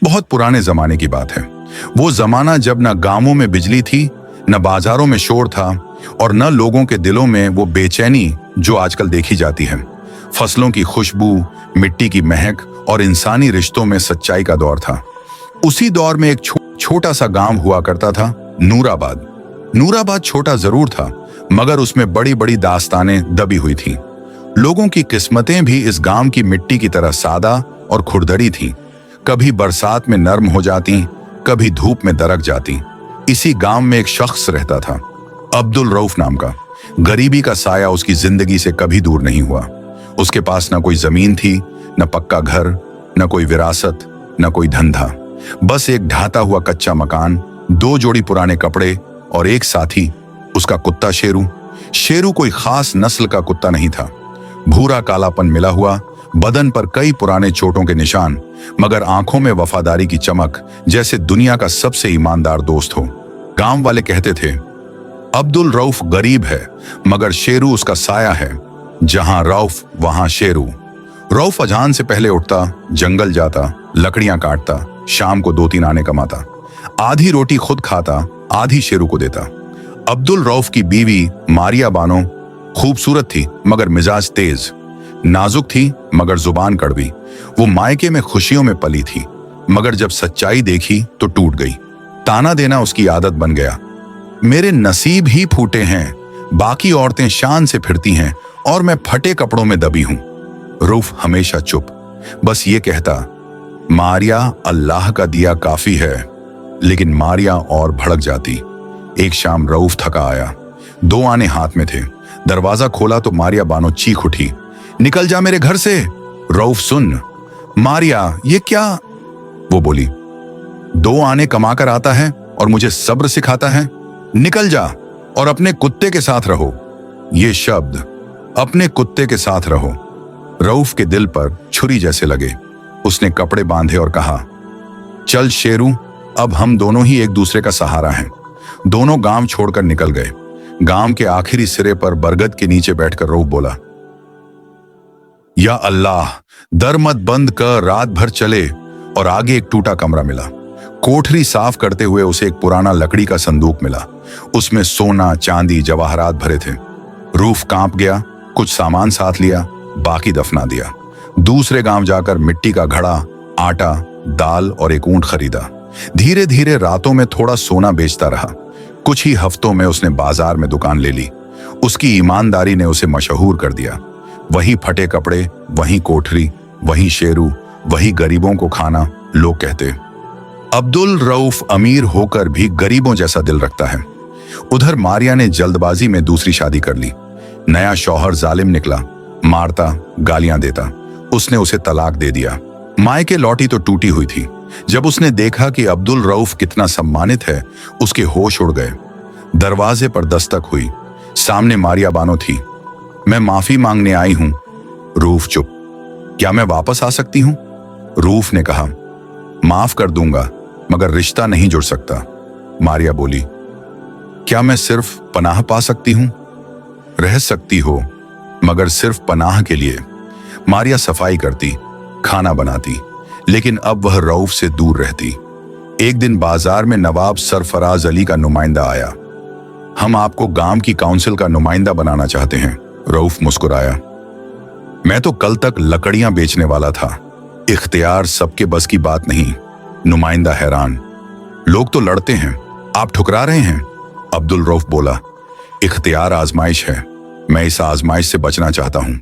बहुत पुराने जमाने की बात है। वो जमाना जब न गांवों में बिजली थी, न बाजारों में शोर था और न लोगों के दिलों में वो बेचैनी जो आजकल देखी जाती है। फसलों की खुशबू, मिट्टी की महक और इंसानी रिश्तों में सच्चाई का दौर था। उसी दौर में एक छोटा सा गांव हुआ करता था, नूराबाद। नूराबाद छोटा जरूर था, मगर उसमें बड़ी बड़ी दास्तानें दबी हुई थीं। लोगों की किस्मतें भी इस गांव की मिट्टी की तरह सादा और खुरदरी थीं। कभी बरसात में नर्म हो जाती, कभी धूप में दरक जाती। इसी गांव में एक शख्स रहता था, अब्दुल रऊफ नाम का। गरीबी का साया उसकी जिंदगी से कभी दूर नहीं हुआ। उसके पास न कोई जमीन थी, न पक्का घर, न कोई विरासत, न कोई धंधा। बस एक ढाता हुआ कच्चा मकान, 2 जोड़ी पुराने कपड़े और एक साथी, उसका कुत्ता शेरू। शेरू कोई खास नस्ल का कुत्ता नहीं था। भूरा कालापन मिला हुआ, बदन पर कई पुराने चोटों के निशान, मगर आंखों में वफादारी की चमक, जैसे दुनिया का सबसे ईमानदार दोस्त हो। गांव वाले कहते थे, अब्दुल रऊफ गरीब है मगर शेरू उसका साया है। जहां रऊफ वहां शेरू। रऊफ अजान से पहले उठता, जंगल जाता, लकड़ियां काटता, शाम को 2-3 आने कमाता। आधी रोटी खुद खाता, आधी शेरू को देता। अब्दुल रऊफ की बीवी मारिया बानो खूबसूरत थी मगर मिजाज तेज, नाजुक थी मगर जुबान कड़वी। वो मायके में खुशियों में पली थी, मगर जब सच्चाई देखी तो टूट गई। ताना देना उसकी आदत बन गया। मेरे नसीब ही फूटे हैं, बाकी औरतें शान से फिरती हैं और मैं फटे कपड़ों में दबी हूं। रूफ हमेशा चुप, बस ये कहता, मारिया अल्लाह का दिया काफी है। लेकिन मारिया और भड़क जाती। एक शाम रऊफ थका आया, 2 आने हाथ में थे। दरवाजा खोला तो मारिया बानो चीख उठी, निकल जा मेरे घर से। रऊफ, सुन मारिया, ये क्या? वो बोली, 2 आने कमा कर आता है और मुझे सब्र सिखाता है। निकल जा और अपने कुत्ते के साथ रहो। ये शब्द, अपने कुत्ते के साथ रहो, रऊफ के दिल पर छुरी जैसे लगे। उसने कपड़े बांधे और कहा, चल शेरू, अब हम दोनों ही एक दूसरे का सहारा हैं। दोनों गांव छोड़कर निकल गए। गांव के आखिरी सिरे पर बरगद के नीचे बैठकर रऊफ बोला, या अल्लाह, दर मत बंद कर, रात भर चले। और आगे एक टूटा कमरा मिला। कोठरी साफ करते हुए उसे एक पुराना लकड़ी का संदूक मिला। उसमें सोना, चांदी, जवाहरात भरे थे। रूफ कांप गया, कुछ सामान साथ लिया, बाकी दफना दिया। दूसरे गांव जाकर मिट्टी का घड़ा, आटा, दाल और एक ऊंट खरीदा। धीरे धीरे रातों में थोड़ा सोना बेचता रहा। कुछ ही हफ्तों में उसने बाजार में दुकान ले ली। उसकी ईमानदारी ने उसे मशहूर कर दिया। वही फटे कपड़े, वही कोठरी, वही शेरू, वही गरीबों को खाना। लोग कहते, अब्दुल रऊफ अमीर होकर भी गरीबों जैसा दिल रखता है। उधर मारिया ने जल्दबाजी में दूसरी शादी कर ली। नया शौहर जालिम निकला, मारता, गालियां देता। उसने उसे तलाक दे दिया। मायके लौटी तो टूटी हुई थी। जब उसने देखा कि अब्दुल रऊफ कितना सम्मानित है, उसके होश उड़ गए। दरवाजे पर दस्तक हुई। सामने मारिया बानो थी। मैं माफी मांगने आई हूं। रूफ चुप। क्या मैं वापस आ सकती हूं? रूफ ने कहा, माफ कर दूंगा मगर रिश्ता नहीं जुड़ सकता। मारिया बोली, क्या मैं सिर्फ पनाह पा सकती हूं? रह सकती हो मगर सिर्फ पनाह के लिए। मारिया सफाई करती, खाना बनाती, लेकिन अब वह रऊफ से दूर रहती। एक दिन बाजार में नवाब सरफराज अली का नुमाइंदा आया। हम आपको गांव की काउंसिल का नुमाइंदा बनाना चाहते हैं। रऊफ मुस्कुराया, मैं तो कल तक लकड़ियां बेचने वाला था। इख्तियार सबके बस की बात नहीं। नुमाइंदा हैरान, लोग तो लड़ते हैं, आप ठुकरा रहे हैं? अब्दुल रऊफ बोला, इख्तियार आजमाइश है, मैं इस आजमाइश से बचना चाहता हूं।